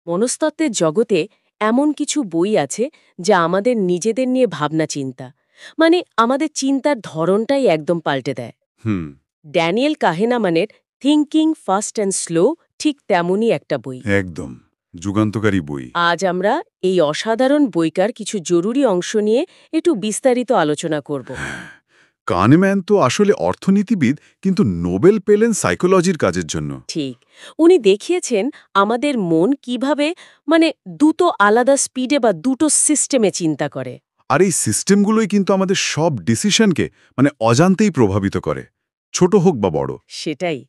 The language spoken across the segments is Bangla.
মনস্তত্ত্বের জগতে এমন কিছু বই আছে যা আমাদের নিজেদের নিয়ে ভাবনা চিন্তা মানে আমাদের চিন্তার ধরনটাই একদম পাল্টে দেয়। হুম। ড্যানিয়েল কাহেনামানের থিঙ্কিং ফাস্ট অ্যান্ড স্লো ঠিক তেমনই একটা বই। একদম যুগান্তকারী বই। আজ আমরা এই অসাধারণ বইকার কিছু জরুরি অংশ নিয়ে একটু বিস্তারিত আলোচনা করব। কাহনেম্যান তো আসলে অর্থনীতিবিদ, কিন্তু নোবেল পেলেন সাইকোলজির কাজের জন্য। ঠিক, উনি দেখিয়েছেন আমাদের মন কিভাবে দুটো আলাদা স্পিডে বা দুটো সিস্টেমে চিন্তা করে। আর এই সিস্টেমগুলোই কিন্তু আমাদের সব ডিসিশনকে অজান্তেই প্রভাবিত করে, ছোট হোক বা বড়। সেটাই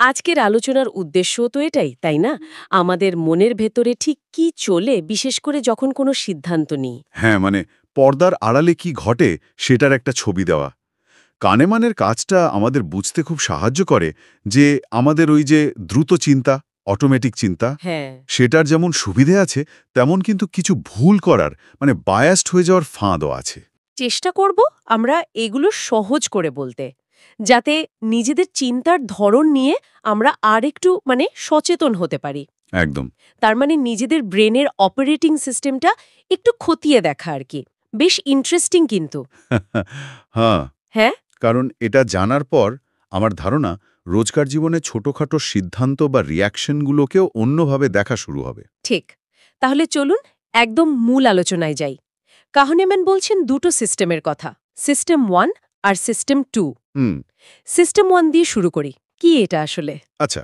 আজকের আলোচনার উদ্দেশ্য তো এটাই, তাই না? আমাদের মনের ভেতরে ঠিক কি চলে, বিশেষ করে যখন কোনো সিদ্ধান্ত নিই। হ্যাঁ, পর্দার আড়ালে কি ঘটে সেটার একটা ছবি দেওয়া। কাহনেম্যানের কাজটা আমাদের বুঝতে খুব সাহায্য করে যে আমাদের ওই যে দ্রুত চিন্তা, অটোমেটিক চিন্তা, হ্যাঁ, সেটার যেমন সুবিধে আছে, তেমন কিন্তু কিছু ভুল করার বায়াসড হয়ে যাওয়ার ফাঁদও আছে। চেষ্টা করব আমরা এগুলো সহজ করে বলতে, যাতে নিজেদের চিন্তার ধরন নিয়ে আমরা আর একটু সচেতন হতে পারি। একদম। তার নিজেদের ব্রেনের অপারেটিং সিস্টেমটা একটু খতিয়ে দেখা আর কি। বেশ ইন্টারেস্টিং কিন্তু। হ্যাঁ, হ্যাঁ, কারণ এটা জানার পর আমার ধারণা রোজকার জীবনে ছোটখাটো সিদ্ধান্ত বা রিয়াকশনগুলোকেও অন্যভাবে দেখা শুরু হবে। ঠিক। তাহলে চলুন একদম মূল আলোচনায় যাই। কাহনেম্যান বলছেন দুটো সিস্টেমের কথা, সিস্টেম 1 আর সিস্টেম 2। হুম। সিস্টেম 1 দিয়ে শুরু করি। কি এটা আসলে? আচ্ছা,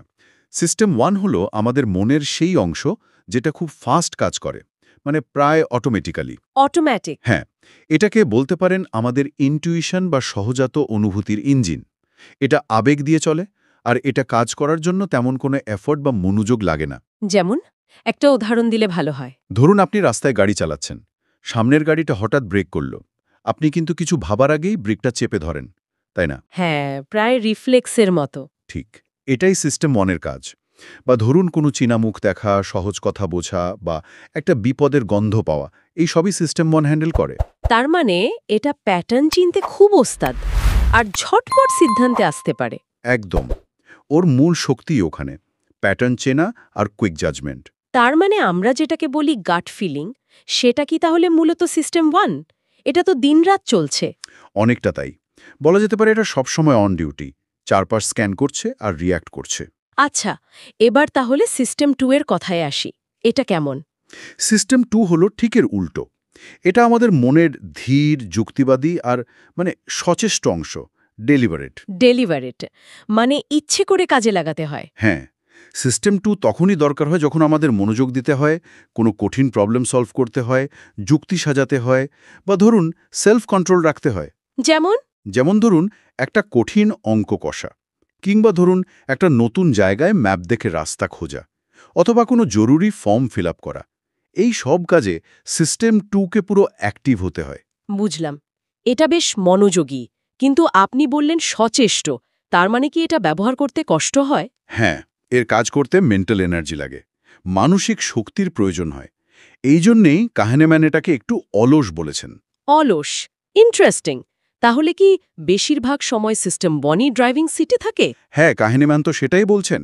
সিস্টেম 1 হলো আমাদের মনের সেই অংশ যেটা খুব ফাস্ট কাজ করে, প্রায় অটোমেটিক্যালি। অটোম্যাটিক। হ্যাঁ, এটাকে বলতে পারেন আমাদের ইনটিউশন বা সহজাত অনুভূতির ইঞ্জিন। এটা আবেগ দিয়ে চলে, আর এটা কাজ করার জন্য তেমন কোনো এফোর্ট বা মনোযোগ লাগে না। যেমন একটা উদাহরণ দিলে ভালো হয়। ধরুন আপনি রাস্তায় গাড়ি চালাচ্ছেন, সামনের গাড়িটা হঠাৎ ব্রেক করল, আপনি কিন্তু কিছু ভাবার আগেই ব্রেকটা চেপে ধরেন, তাই না? হ্যাঁ, প্রায় রিফ্লেক্সের মতো। ঠিক, এটাই সিস্টেম 1 এর কাজ। বা ধরুন কোনো চীনা মুখ দেখা, সহজ কথা বোঝা বা একটা বিপদের গন্ধ পাওয়া, এই সবই সিস্টেম 1 হ্যান্ডেল করে। তার এটা প্যাটার্ন চিনতে খুব ওস্তাদ আর ঝটপট সিদ্ধান্তে আসতে পারে। একদম, ওর মূল শক্তিই ওখানে, প্যাটার্ন চেনা আর কুইক জাজমেন্ট। তার আমরা যেটাকে বলি গাট ফিলিং, সেটা কি তাহলে মূলত সিস্টেম 1? এটা তো দিনরাত চলছে। অনেকটা তাই, বলা যেতে পারে এটা সবসময় অন ডিউটি, চারপাশ স্ক্যান করছে আর রিয়্যাক্ট করছে। আচ্ছা, এবার তাহলে সিস্টেম 2 এর কথায় আসি। এটা কেমন? সিস্টেম 2 হলো ঠিক এর উল্টো। এটা আমাদের মনের ধীর, যুক্তিবাদী আর সচেষ্ট অংশ, ডেলিভারেট। ডেলিভারেট ইচ্ছে করে কাজে লাগাতে হয়। হ্যাঁ, সিস্টেম 2 তখনই দরকার হয় যখন আমাদের মনোযোগ দিতে হয়, কোনো কঠিন প্রবলেম সলভ করতে হয়, যুক্তি সাজাতে হয়, বা ধরুন সেলফ কন্ট্রোল রাখতে হয়। যেমন? যেমন ধরুন একটা কঠিন অঙ্ক কষা, কিংবা ধরুন একটা নতুন জায়গায় ম্যাপ দেখে রাস্তা খোঁজা, অথবা কোনো জরুরি ফর্ম ফিল আপ করা। এই সব কাজে সিস্টেম 2কে পুরো অ্যাক্টিভ হতে হয়। বুঝলাম। এটা বেশ মনোযোগী। কিন্তু আপনি বললেন সচেষ্ট। তার কি এটা ব্যবহার করতে কষ্ট হয়? হ্যাঁ, এর কাজ করতে মেন্টাল এনার্জি লাগে, মানসিক শক্তির প্রয়োজন হয়। এই জন্যেই কাহনেম্যান এটাকে একটু অলস বলেছেন। অলস। ইন্টারেস্টিং। তাহলে কি বেশিরভাগ সময় সিস্টেম 1ই ড্রাইভিং সিটে থাকে? হ্যাঁ, কাহনেম্যান তো সেটাই বলছেন।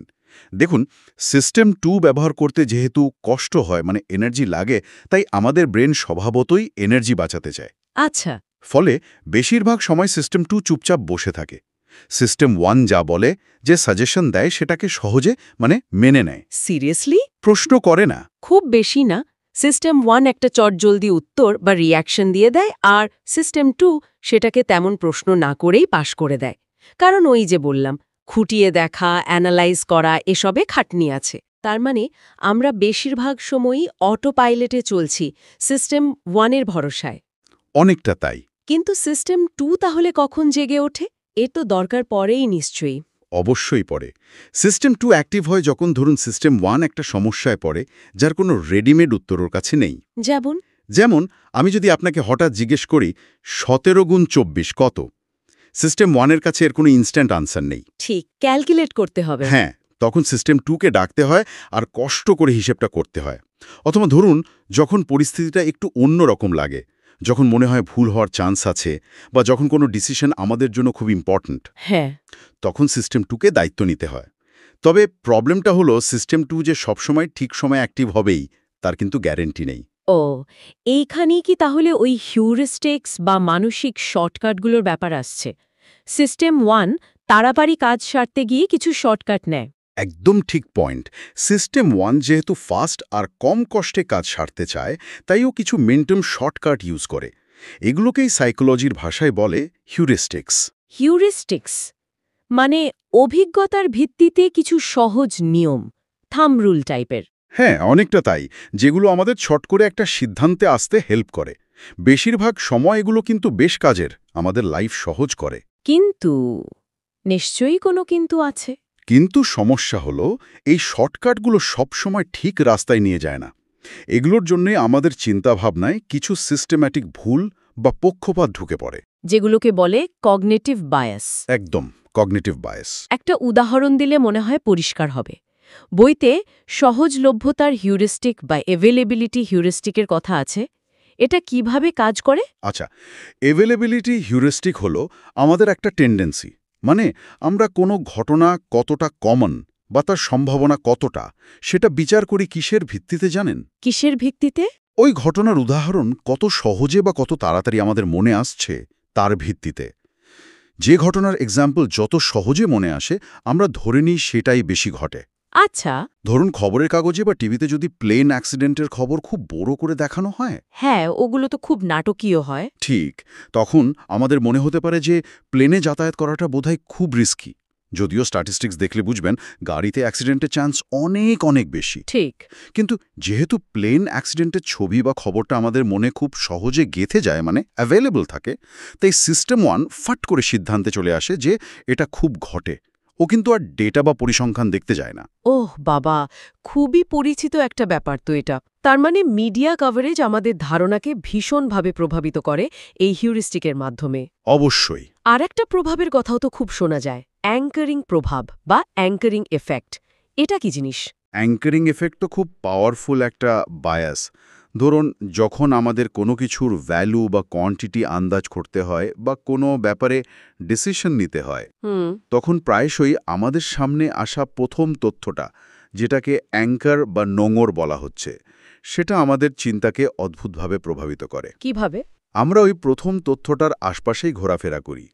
দেখুন, সিস্টেম 2 ব্যবহার করতে যেহেতু কষ্ট হয়, এনার্জি লাগে, তাই আমাদের ব্রেন স্বভাবতই এনার্জি বাঁচাতে চায়। আচ্ছা। ফলে বেশিরভাগ সময় সিস্টেম 2 চুপচাপ বসে থাকে। সিস্টেম 1 যা বলে, যে সাজেশন দেয়, সেটাকে সহজে মেনে নেয়। সিরিয়াসলি? প্রশ্ন করে না। খুব বেশি না। সিস্টেম 1 একটা চটজলদি উত্তর বা রিঅ্যাকশন দিয়ে দেয়, আর সিস্টেম 2 সেটাকে তেমন প্রশ্ন না করেই পাশ করে দেয়। কারণ ওই যে বললাম, খুঁটিয়ে দেখা, অ্যানালাইজ করা, এসবে খাটনি আছে। তার আমরা বেশিরভাগ সময়ই অটো পাইলটে চলছি, সিস্টেম 1 এর ভরসায়। অনেকটা তাই। কিন্তু সিস্টেম 2 তাহলে কখন জেগে ওঠে? এর তো দরকার পড়েই নিশ্চয়ই। অবশ্যই পড়ে। সিস্টেম 2 অ্যাক্টিভ হয় যখন ধরুন সিস্টেম 1 একটা সমস্যায় পড়ে, যার কোনো রেডিমেড উত্তর ওর কাছে নেই। যেমন? যেমন আমি যদি আপনাকে হঠাৎ জিজ্ঞেস করি 17 গুণ 24 কত, সিস্টেম 1 এর কাছে এর কোনো ইনস্ট্যান্ট আনসার নেই। ঠিক, ক্যালকুলেট করতে হবে। হ্যাঁ, তখন সিস্টেম 2কে ডাকতে হয় আর কষ্ট করে হিসেবটা করতে হয়। অথবা ধরুন যখন পরিস্থিতিটা একটু অন্যরকম লাগে, যখন মনে হয় ভুল হওয়ার চান্স আছে, বা যখন কোনো ডিসিশন আমাদের জন্য খুব ইম্পর্ট্যান্ট, হ্যাঁ। তখন সিস্টেম 2কে দায়িত্ব নিতে হয়। তবে প্রবলেমটা হলো সিস্টেম 2 যে সবসময় ঠিক সময় অ্যাক্টিভ হবেই তার কিন্তু গ্যারেন্টি নেই। ও, এইখানেই কি তাহলে ওই হিউরিস্টিক্স বা মানসিক শর্টকাটগুলোর ব্যাপার আসছে? সিস্টেম 1 তাড়াতাড়ি কাজ সারতে গিয়ে কিছু শর্টকাট নেয়। একদম ঠিক পয়েন্ট। সিস্টেম 1 যেহেতু ফাস্ট আর কম কষ্টে কাজ সারতে চায়, তাই ও কিছু মিনিমাম শর্টকাট ইউজ করে। এগুলোকেই সাইকোলজির ভাষায় বলে হিউরিস্টিক্স। হিউরিস্টিক্স মানে অভিজ্ঞতার ভিত্তিতে কিছু সহজ নিয়ম, থাম্ব রুল টাইপের। হ্যাঁ, অনেকটা তাই, যেগুলো আমাদের ছট করে একটা সিদ্ধান্তে আসতে হেল্প করে। বেশিরভাগ সময় এগুলো কিন্তু বেশ কাজের, আমাদের লাইফ সহজ করে। কিন্তু নিশ্চয়ই কোনো কিন্তু আছে। কিন্তু সমস্যা হলো, এই শর্টকাটগুলো সবসময় ঠিক রাস্তায় নিয়ে যায় না। এগুলোর জন্যে আমাদের চিন্তাভাবনায় কিছু সিস্টেম্যাটিক ভুল বা পক্ষপাত ঢুকে পড়ে। যেগুলোকে বলে কগনিটিভ বায়াস। একদম, কগনিটিভ বায়াস। একটা উদাহরণ দিলে মনে হয় পরিষ্কার হবে। বইতে সহজলভ্যতার হিউরিস্টিক বা অ্যাভেলেবিলিটি হিউরিস্টিকের কথা আছে। এটা কিভাবে কাজ করে? আচ্ছা, অ্যাভেলেবিলিটি হিউরিস্টিক হলো আমাদের একটা টেন্ডেন্সি, মানে আমরা কোনো ঘটনা কতটা কমন বা তার সম্ভাবনা কতটা, সেটা বিচার করি কিসের ভিত্তিতে জানেন? কিসের ভিত্তিতে? ওই ঘটনার উদাহরণ কত সহজে বা কত তাড়াতাড়ি আমাদের মনে আসছে তার ভিত্তিতে। যে ঘটনার এক্সাম্পল যত সহজে মনে আসে, আমরা ধরে নিই সেটাই বেশি ঘটে। আচ্ছা। ধরুন, খবরের কাগজে বা টিভিতে যদি প্লেন অ্যাক্সিডেন্টের খবর খুব বড় করে দেখানো হয়, হ্যাঁ, ওগুলো তো খুব নাটকীয় হয়। ঠিক, তখন আমাদের মনে হতে পারে যে প্লেনে যাতায়াত করাটা বোধহয় খুব রিস্কি। যদিও স্ট্যাটিস্টিক্স দেখলে বুঝবেন গাড়িতে অ্যাক্সিডেন্টের চান্স অনেক অনেক বেশি। ঠিক। কিন্তু যেহেতু প্লেন অ্যাক্সিডেন্টের ছবি বা খবরটা আমাদের মনে খুব সহজে গেঁথে যায়, মানে অ্যাভেলেবল থাকে, তাই সিস্টেম 1 ফাট করে সিদ্ধান্তে চলে আসে যে এটা খুব ঘটে। ও কিন্তু আর ডেটা বা পরিসংখ্যান দেখতে যায় না। ওহ বাবা, খুবই পরিচিত একটা ব্যাপার তো এটা। তার মানে মিডিয়া কভারেজ আমাদের ধারণাকে ভীষণভাবে প্রভাবিত করে এই হিউরিস্টিকের মাধ্যমে। অবশ্যই। আর একটা প্রভাবের কথাও তো খুব শোনা যায়, অ্যাঙ্কারিং প্রভাব বা অ্যাঙ্কারিং এফেক্ট। এটা কি জিনিস? অ্যাঙ্কারিং এফেক্ট তো খুব পাওয়ারফুল একটা বায়াস। ধরুন, যখন আমাদের কোনো কিছুর ভ্যালু বা কোয়ান্টিটি আন্দাজ করতে হয় বা কোনো ব্যাপারে ডিসিশন নিতে হয়, তখন প্রায়শই আমাদের সামনে আসা প্রথম তথ্যটা, যেটাকে অ্যাঙ্কার বা নোঙর বলা হচ্ছে, সেটা আমাদের চিন্তাকে অদ্ভুতভাবে প্রভাবিত করে। কিভাবে? আমরা ওই প্রথম তথ্যটার আশপাশেই ঘোরাফেরা করি।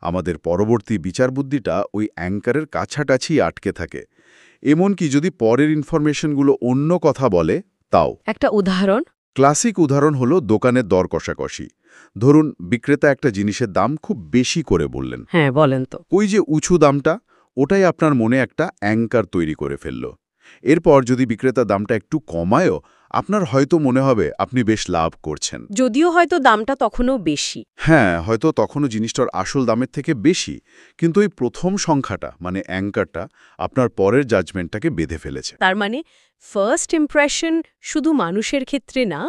আমাদের পরবর্তী বিচারবুদ্ধিটা ওই অ্যাঙ্কারের কাছাকাছি আটকে থাকে। এমনকি যদি পরের ইনফরমেশনগুলো অন্য কথা বলে তাও। একটা উদাহরণ? ক্লাসিক উদাহরণ হলো দোকানের দর কষাকষি। ধরুন, বিক্রেতা একটা জিনিসের দাম খুব বেশি করে বললেন। হ্যাঁ, বলেন তো। ওই যে উঁচু দামটা, ওটাই আপনার মনে একটা অ্যাঙ্কার তৈরি করে ফেলল। এরপর যদি বিক্রেতা দামটা একটু কমায়ও, আপনার হয়তো মনে হবে আপনি বেশ লাভ করছেন। যদিও হয়তো দামটা তখনও বেশি। হ্যাঁ, হয়তো তখনও জিনিসটার আসল দামের থেকে বেশি, কিন্তু এই প্রথম সংখ্যাটা, মানে অ্যাঙ্কারটা, আপনার পরের জাজমেন্টটাকে বেঁধে ফেলেছে। তার মানে ফার্স্ট ইমপ্রেশন শুধু মানুষের ক্ষেত্রে না,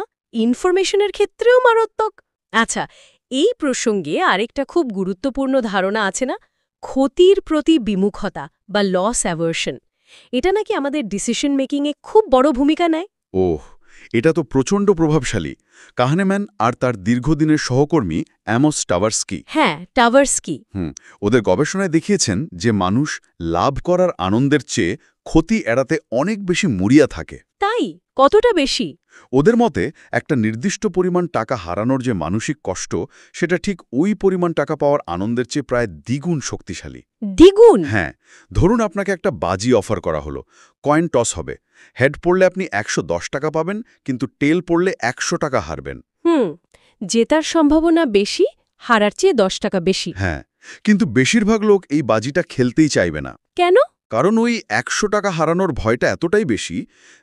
ইনফরমেশনের ক্ষেত্রেও মারাত্মক। আচ্ছা, এই প্রসঙ্গে আরেকটা খুব গুরুত্বপূর্ণ ধারণা আছে না, ক্ষতির প্রতি বিমুখতা বা লস অ্যাভার্শন। এটা নাকি আমাদের ডিসিশন মেকিংয়ে খুব বড় ভূমিকা নেয়। ওহ, এটা তো প্রচণ্ড প্রভাবশালী। কাহনেম্যান আর তার দীর্ঘদিনের সহকর্মী অ্যামোস টাভারস্কি, হ্যাঁ, টাভারস্কি। ওদের গবেষণায় দেখিয়েছেন যে মানুষ লাভ করার আনন্দের চেয়ে ক্ষতি এড়াতে অনেক বেশি মরিয়া থাকে। তাই? কতটা বেশি? ওদের মতে একটা নির্দিষ্ট পরিমাণ টাকা হারানোর যে মানসিক কষ্ট, সেটা ঠিক ওই পরিমাণ টাকা পাওয়ার আনন্দের চেয়ে প্রায় দ্বিগুণ শক্তিশালী। দ্বিগুণ? হ্যাঁ, ধরুন আপনাকে একটা বাজি অফার করা হলো, কয়েন টস হবে, হেড পড়লে আপনি ১১০ টাকা পাবেন, কিন্তু টেল পড়লে ১০০ টাকা হারবেন। জেতার সম্ভাবনা বেশি, হারার চেয়ে 10 টাকা বেশি। হ্যাঁ, কিন্তু বেশিরভাগ লোক এই বাজিটা খেলতেই চাইবে না। কেন? কারণ ওই ১০০ টাকা হারানোর ভয়টা এতটাই বেশি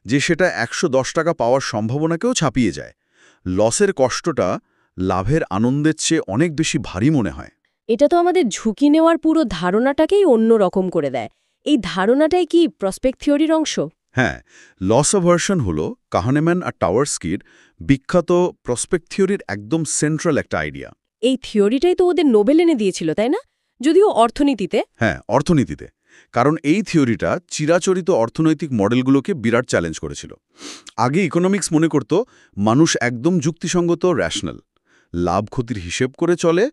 যে সেটা ১১০ টাকা পাওয়ার সম্ভাবনাকেও ছাপিয়ে যায়। লসের কষ্টটা লাভের আনন্দের চেয়ে অনেক বেশি ভারী মনে হয়। এটা তো আমাদের ঝুঁকি নেওয়ার পুরো ধারণাটাকেই অন্য রকম করে দেয়। এই ধারণাটাই কি প্রসপেক্ট থিওরির অংশ? হ্যাঁ, লস অ্যাভার্শন হল কাহনেম্যান আর টাওয়ারস্কির বিখ্যাত প্রসপেক্ট থিওরির একদম সেন্ট্রাল একটা আইডিয়া। এই থিওরিটাই তো ওদের নোবেল এনে দিয়েছিল, তাই না? যদিও অর্থনীতিতে। হ্যাঁ, অর্থনীতিতে। কারণ এই থিওরিটা চিরাচরিত অর্থনৈতিক মডেলগুলোকে বিরাট চ্যালেঞ্জ করেছিল। আগে ইকোনমিক্স মনে করত মানুষ একদম যুক্তিসঙ্গত, র্যাশনাল, লাভ ক্ষতির হিসেব করে চলে,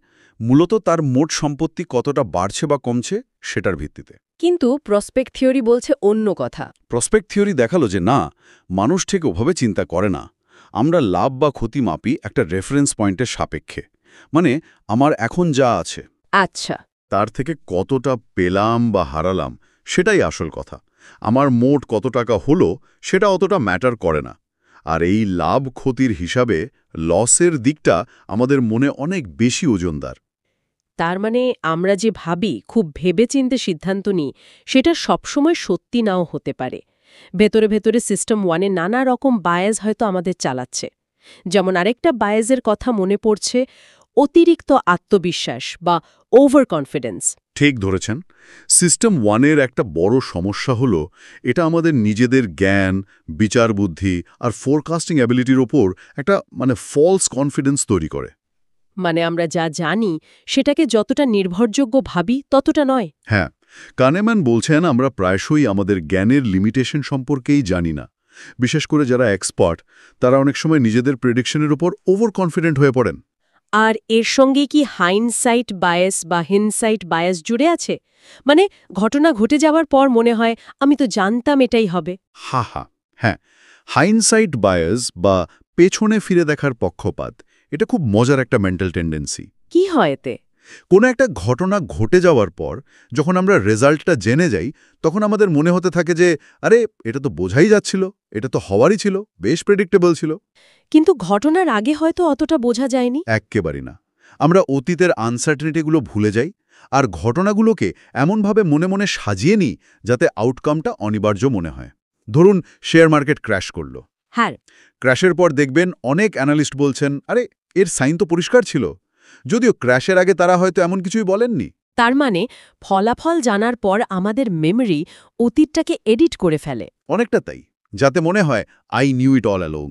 মূলত তার মোট সম্পত্তি কতটা বাড়ছে বা কমছে সেটার ভিত্তিতে। কিন্তু প্রসপেক্ট থিওরি বলছে অন্য কথা। প্রসপেক্ট থিওরি দেখালো যে না, মানুষ ঠিক ওভাবে চিন্তা করে না। আমরা লাভ বা ক্ষতি মাপি একটা রেফারেন্স পয়েন্টের সাপেক্ষে। মানে আমার এখন যা আছে আচ্ছা, তার থেকে কতটা পেলাম বা হারালাম সেটাই আসল কথা। আমার মোট কত টাকা হলো সেটা অতটা ম্যাটার করে না। আর এই লাভ ক্ষতির হিসাবে লসের দিকটা আমাদের মনে অনেক বেশি ওজনদার। তার মানে আমরা যে ভাবি, খুব ভেবেচিন্তে সিদ্ধান্ত নিই, সেটা সবসময় সত্যি নাও হতে পারে। ভেতরে ভেতরে সিস্টেম ওয়ানে নানা রকম বায়াস হয়তো আমাদের চালাচ্ছে। যেমন আরেকটা বায়াসের কথা মনে পড়ছে, অতিরিক্ত আত্মবিশ্বাস বা ওভার কনফিডেন্স। ঠিক ধরেছেন। সিস্টেম ওয়ানের একটা বড় সমস্যা হলো এটা আমাদের নিজেদের জ্ঞান, বিচার বুদ্ধি আর ফোরকাস্টিং অ্যাবিলিটির ওপর একটা ফলস কনফিডেন্স তৈরি করে। মানে আমরা যা জানি সেটাকে যতটা নির্ভরযোগ্য ভাবি ততটা নয়। হ্যাঁ, কানেম্যান বলছেন আমরা প্রায়শই আমাদের জ্ঞানের লিমিটেশন সম্পর্কেই জানি না। বিশেষ করে যারা এক্সপার্ট, তারা অনেক সময় নিজেদের প্রেডিকশনের উপর ওভার কনফিডেন্ট হয়ে পড়েন। আর এর সঙ্গে কি হাইন্ডসাইট বায়াস বা হিনসাইট বায়াস জুড়ে আছে? মানে ঘটনা ঘটে যাওয়ার পর মনে হয় আমি তো জানতাম এটাই হবে। হ্যাঁ, হাইন্ডসাইট বায়াস বা পেছনে ফিরে দেখার পক্ষপাত, এটা খুব মজার একটা মেন্টাল টেন্ডেন্সি। কি হয় এতে? কোনো একটা ঘটনা ঘটে যাওয়ার পর যখন আমরা রেজাল্টটা জেনে যাই, তখন আমাদের মনে হতে থাকে যে আরে এটা তো বোঝাই যাচ্ছিল, এটা তো হওয়ারই ছিল, বেশ প্রেডিক্টেবল ছিল। কিন্তু ঘটনার আগে হয়তো অতটা বোঝা যায়নি। এক্কেবারেই না। আমরা অতীতের আনসার্টেনিটিগুলো ভুলে যাই আর ঘটনাগুলোকে এমনভাবে মনে মনে সাজিয়ে নিই যাতে আউটকামটা অনিবার্য মনে হয়। ধরুন শেয়ার মার্কেট ক্র্যাশ করল। হ্যাঁ, ক্র্যাশের পর দেখবেন অনেক অ্যানালিস্ট বলছেন আরে এর সাইন তো পরিষ্কার ছিল, যদিও ক্র্যাশের আগে তারা হয়তো এমন কিছুই বলেননি। তার মানে ফলাফল জানার পর আমাদের মেমরি অতীতটাকে এডিট করে ফেলে। অনেকটা তাই, যাতে মনে হয় I knew it all along.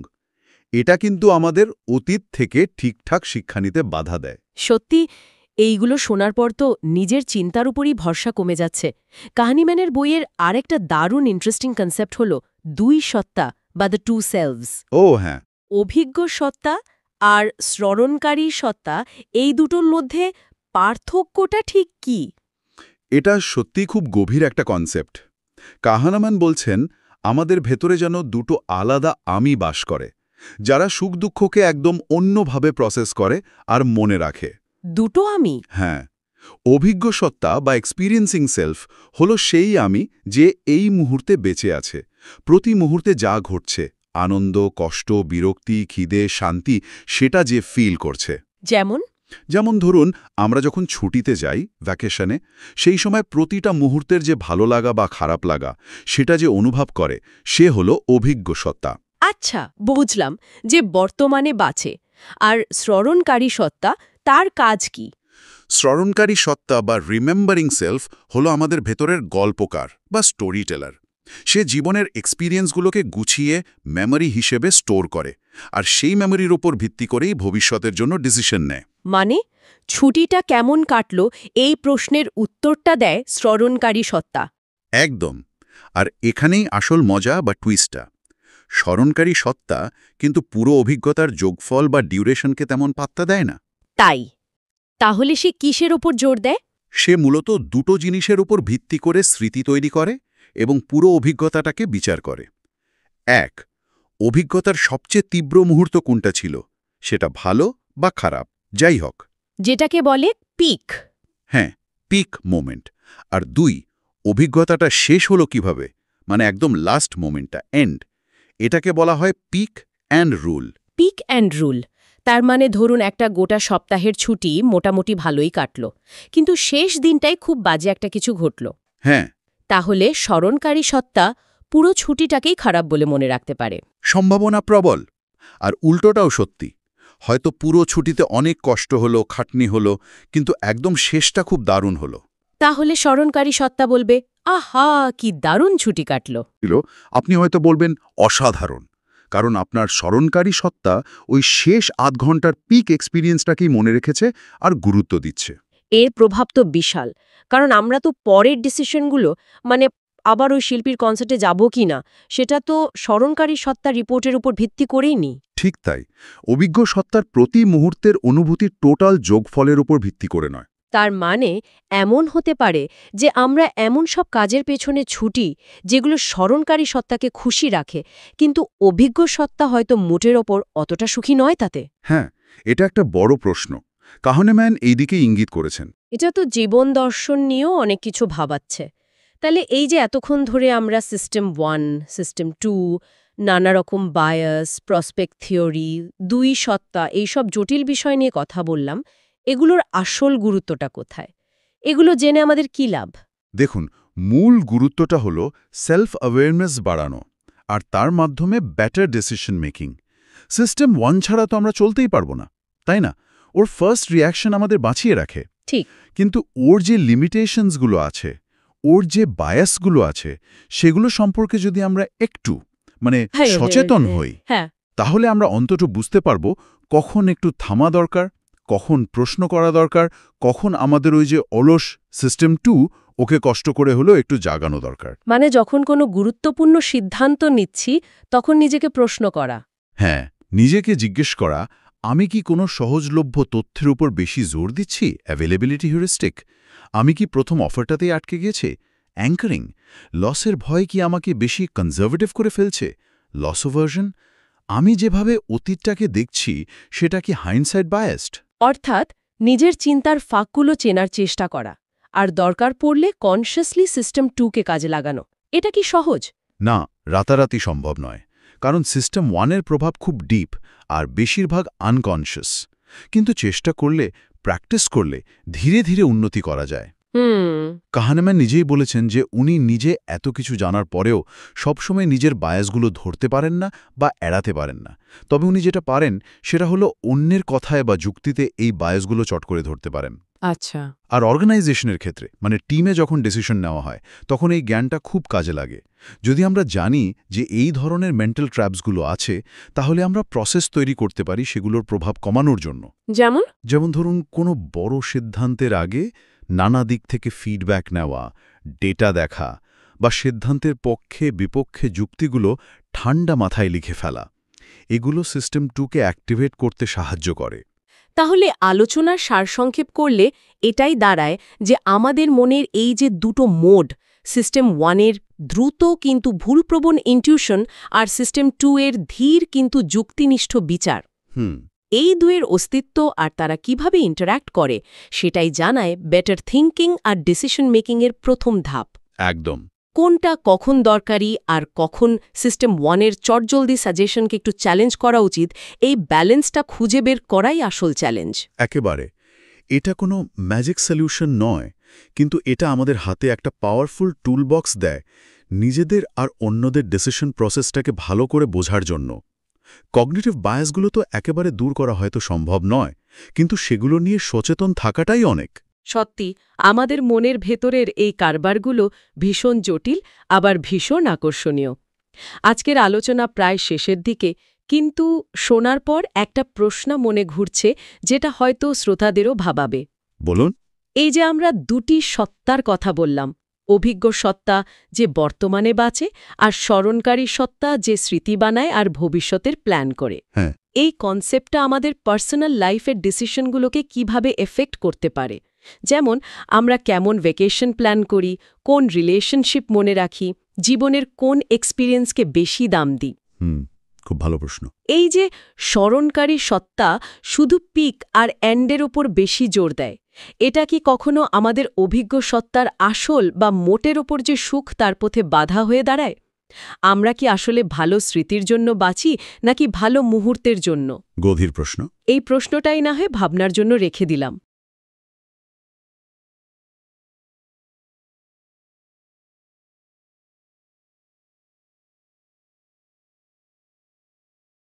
এটা কিন্তু আমাদের অতীত থেকে ঠিকঠাক শিক্ষা নিতে বাধা দেয়। সত্যি, এইগুলো শোনার পর তো নিজের চিন্তার উপরই ভরসা কমে যাচ্ছে। কাহিনীম্যানের বইয়ের আরেকটা দারুণ ইন্টারেস্টিং কনসেপ্ট হল দুই সত্তা বা দ্য টু সেলভস। ও হ্যাঁ, অভিজ্ঞ সত্তা আর স্মরণকারী সত্তা, এই দুটোর মধ্যে পার্থক্যটা ঠিক কি? এটা সত্যিই খুব গভীর একটা কনসেপ্ট। কাহানামান বলছেন আমাদের ভেতরে যেন দুটো আলাদা আমি বাস করে, যারা সুখ দুঃখকে একদম অন্যভাবে প্রসেস করে আর মনে রাখে। দুটো আমি? হ্যাঁ, অভিজ্ঞ সত্তা বা এক্সপিরিয়েন্সিং সেলফ হলো সেই আমি যে এই মুহূর্তে বেঁচে আছে, প্রতি মুহূর্তে যা ঘটছে, আনন্দ, কষ্ট, বিরক্তি, খিদে, শান্তি, সেটা যে ফিল করছে। যেমন ধরুন আমরা যখন ছুটিতে যাই ভ্যাকেশনে, সেই সময় প্রতিটা মুহূর্তের যে ভালো লাগা বা খারাপ লাগা সেটা যে অনুভব করে, সে হলো অভিজ্ঞ সত্তা। আচ্ছা, বুঝলাম, যে বর্তমানে বাঁচে। আর স্মরণকারী সত্তা, তার কাজ কি? স্মরণকারী সত্তা বা রিমেম্বারিং সেলফ হলো আমাদের ভেতরের গল্পকার বা স্টোরি টেলার। সে জীবনের এক্সপিরিয়েন্সগুলোকে গুছিয়ে মেমরি হিসেবে স্টোর করে, আর সেই মেমরির ওপর ভিত্তি করেই ভবিষ্যতের জন্য ডিসিশন নেয়। মানে ছুটিটা কেমন কাটল এই প্রশ্নের উত্তরটা দেয় স্মরণকারী সত্তা। একদম। আর এখানেই আসল মজা বা টুইস্টটা। স্মরণকারী সত্তা কিন্তু পুরো অভিজ্ঞতার যোগফল বা ডিউরেশনকে তেমন পাত্তা দেয় না। তাই তাহলে সে কিসের ওপর জোর দেয়? সে মূলত দুটো জিনিসের উপর ভিত্তি করে স্মৃতি তৈরি করে এবং পুরো অভিজ্ঞতাটাকে বিচার করে। এক, অভিজ্ঞতার সবচেয়ে তীব্র মুহূর্ত কোনটা ছিল, সেটা ভালো বা খারাপ যাই হোক, যেটাকে বলে পিক। হ্যাঁ, পিক মোমেন্ট। আর দুই, অভিজ্ঞতাটা শেষ হলো কিভাবে, মানে একদম লাস্ট মোমেন্টটা, এন্ড। এটাকে বলা হয় pick and roll. Pick and roll. তার মানে ধরুন একটা গোটা সপ্তাহের ছুটি মোটামুটি ভালোই কাটল, কিন্তু শেষ দিনটাই খুব বাজে একটা কিছু ঘটল। হ্যাঁ, তাহলে স্মরণকারী সত্তা পুরো ছুটিটাকেই খারাপ বলে মনে রাখতে পারে। সম্ভাবনা প্রবল। আর উল্টোটাও সত্যি, হয়তো পুরো ছুটিতে অনেক কষ্ট হলো, খাটনি হলো, কিন্তু একদম শেষটা খুব দারুণ হলো। তাহলে স্মরণকারী সত্তা বলবে, আহা কি দারুণ ছুটি কাটল। আপনি হয়তো বলবেন অসাধারণ, কারণ আপনার স্মরণকারী সত্তা ওই শেষ আধ ঘন্টার পিক এক্সপিরিয়েন্সটাকেই মনে রেখেছে আর গুরুত্ব দিচ্ছে। এর প্রভাব তো বিশাল, কারণ আমরা তো পরের ডিসিশনগুলো, মানে আবার ওই শিল্পীর কনসার্টে যাব কি না সেটা তো স্মরণকারী সত্তার রিপোর্টের উপর ভিত্তি করেই নি। ঠিক তাই, অভিজ্ঞ সত্তার প্রতি মুহূর্তের অনুভূতির টোটাল যোগফলের উপর ভিত্তি করে নয়। তার মানে এমন হতে পারে যে আমরা এমন সব কাজের পেছনে ছুটি যেগুলো স্মরণকারী সত্তাকে খুশি রাখে, কিন্তু অভিজ্ঞ সত্তা হয়তো মোটের ওপর অতটা সুখী নয় তাতে। হ্যাঁ, এটা একটা বড় প্রশ্ন। কাহনেম্যান এই দিকে ইঙ্গিত করেছেন। এটা তো জীবন দর্শন নিয়েও অনেক কিছু ভাবাচ্ছে। তাহলে এই যে এতক্ষণ ধরে আমরা সিস্টেম 1, সিস্টেম 2, নানা রকম বায়াস, প্রসপেক্ট থিওরি, দুই সত্তা, এইসব জটিল বিষয় নিয়ে কথা বললাম, এগুলোর আসল গুরুত্বটা কোথায়? এগুলো জেনে আমাদের কি লাভ? দেখুন, মূল গুরুত্বটা হল সেলফ অ্যাওয়ারনেস বাড়ানো, আর তার মাধ্যমে বেটার ডিসিশন মেকিং। সিস্টেম 1 ছাড়া তো আমরা চলতেই পারবো না, তাই না? ওর ফার্স্ট রিঅ্যাকশন আমাদের বাঁচিয়ে রাখে। ঠিক। কিন্তু ওর যে লিমিটেশনসগুলো আছে, ওর যে বায়াসগুলো আছে, সেগুলো সম্পর্কে যদি আমরা একটু সচেতন হই, হ্যাঁ, তাহলে আমরা অন্তত বুঝতে পারবো কখন একটু থামা দরকার, কখন প্রশ্ন করা দরকার, কখন আমাদের ওই যে অলস সিস্টেম 2 ওকে কষ্ট করে হলেও একটু জাগানো দরকার। মানে যখন কোনো গুরুত্বপূর্ণ সিদ্ধান্ত নিচ্ছি তখন নিজেকে প্রশ্ন করা। হ্যাঁ, নিজেকে জিজ্ঞেস করা, আমি কি কোনো সহজলভ্য তথ্যের উপর বেশি জোর দিচ্ছি, অ্যাভেলেবিলিটি হিউরিস্টিক? আমি কি প্রথম অফারটাতেই আটকে গেছে, অ্যাঙ্কারিং? লসের ভয় কি আমাকে বেশি কনজারভেটিভ করে ফেলছে, লস অ্যাভার্শন? আমি যেভাবে অতীতটাকে দেখছি সেটা কি হাইন্ডসাইট বায়াসড? অর্থাৎ নিজের চিন্তার ফাঁকগুলো চেনার চেষ্টা করা, আর দরকার পড়লে কনশিয়াসলি সিস্টেম 2কে কাজে লাগানো। এটা কি সহজ? না, রাতারাতি সম্ভব নয়, কারণ সিস্টেম 1-এর প্রভাব খুব ডিপ আর বেশিরভাগ আনকনশিয়াস। কিন্তু চেষ্টা করলে, প্র্যাকটিস করলে ধীরে ধীরে উন্নতি করা যায়। কাহনেম্যান নিজেই বলেছেন যে উনি নিজে এত কিছু জানার পরেও সবসময় নিজের বায়াসগুলো ধরতে পারেন না বা এড়াতে পারেন না। তবে উনি যেটা পারেন সেটা হলো অন্যের কথায় বা যুক্তিতে এই বায়াসগুলো চট করে ধরতে পারেন। আচ্ছা। আর অর্গানাইজেশনের ক্ষেত্রে, টিমে যখন ডিসিশন নেওয়া হয়, তখন এই জ্ঞানটা খুব কাজে লাগে। যদি আমরা জানি যে এই ধরনের মেন্টাল ট্র্যাপসগুলো আছে, তাহলে আমরা প্রসেস তৈরি করতে পারি সেগুলোর প্রভাব কমানোর জন্য। যেমন ধরুন, কোনো বড় সিদ্ধান্তের আগে নানা দিক থেকে ফিডব্যাক নেওয়া, ডেটা দেখা, বা সিদ্ধান্তের পক্ষে বিপক্ষে যুক্তিগুলো ঠান্ডা মাথায় লিখে ফেলা, এগুলো সিস্টেম 2কে অ্যাক্টিভেট করতে সাহায্য করে। তাহলে আলোচনার সারসংক্ষেপ করলে এটাই দাঁড়ায় যে আমাদের মনের এই যে দুটো মোড, সিস্টেম 1-এর দ্রুত কিন্তু ভুলপ্রবণ ইনটিউশন আর সিস্টেম 2-এর ধীর কিন্তু যুক্তিনিষ্ঠ বিচার, এই দুয়ের অস্তিত্ব আর তারা কিভাবে ইন্টারঅ্যাক্ট করে সেটাই জানায় বেটার থিঙ্কিং আর ডিসিশন মেকিংয়ের প্রথম ধাপ। একদম। কোনটা কখন দরকারি আর কখন সিস্টেম 1-এর চটজলদি সাজেশনকে একটু চ্যালেঞ্জ করা উচিত, এই ব্যালেন্সটা খুঁজে বের করাই আসল চ্যালেঞ্জ। একেবারে। এটা কোনো ম্যাজিক সলিউশন নয়, কিন্তু এটা আমাদের হাতে একটা পাওয়ারফুল টুলবক্স দেয় নিজেদের আর অন্যদের ডিসিশন প্রসেসটাকে ভালো করে বোঝার জন্য। কগনিটিভ বায়াসগুলো তো একেবারে দূর করা হয়তো সম্ভব নয়, কিন্তু সেগুলো নিয়ে সচেতন থাকাটাই অনেক। সত্যি, আমাদের মনের ভেতরের এই কারবারগুলো ভীষণ জটিল, আবার ভীষণ আকর্ষণীয়। আজকের আলোচনা প্রায় শেষের দিকে, কিন্তু শোনার পর একটা প্রশ্ন মনে ঘুরছে যেটা হয়তো শ্রোতাদেরও ভাবাবে। বলুন। এই যে আমরা দুটি সত্তার কথা বললাম, অভিজ্ঞ সত্তা যে বর্তমানে বাঁচে আর স্মরণকারী সত্তা যে স্মৃতি বানায় আর ভবিষ্যতের প্ল্যান করে, এই কনসেপ্টটা আমাদের পার্সোনাল লাইফের ডিসিশনগুলোকে কিভাবে এফেক্ট করতে পারে? যেমন আমরা কেমন ভ্যাকেশন প্ল্যান করি, কোন রিলেশনশিপ মনে রাখি, জীবনের কোন এক্সপিরিয়েন্সকে বেশি দাম দিই। খুব ভালো প্রশ্ন। এই যে স্মরণকারী সত্তা শুধু পিক আর এন্ডের উপর বেশি জোর দেয়, এটা কি কখনো আমাদের অভিজ্ঞ সত্তার আসল বা মোটের ওপর যে সুখ তার পথে বাধা হয়ে দাঁড়ায়? আমরা কি আসলে ভালো স্মৃতির জন্য বাঁচি নাকি ভালো মুহূর্তের জন্য? গভীর প্রশ্ন। এই প্রশ্নটাই না হয় ভাবনার জন্য রেখে দিলাম।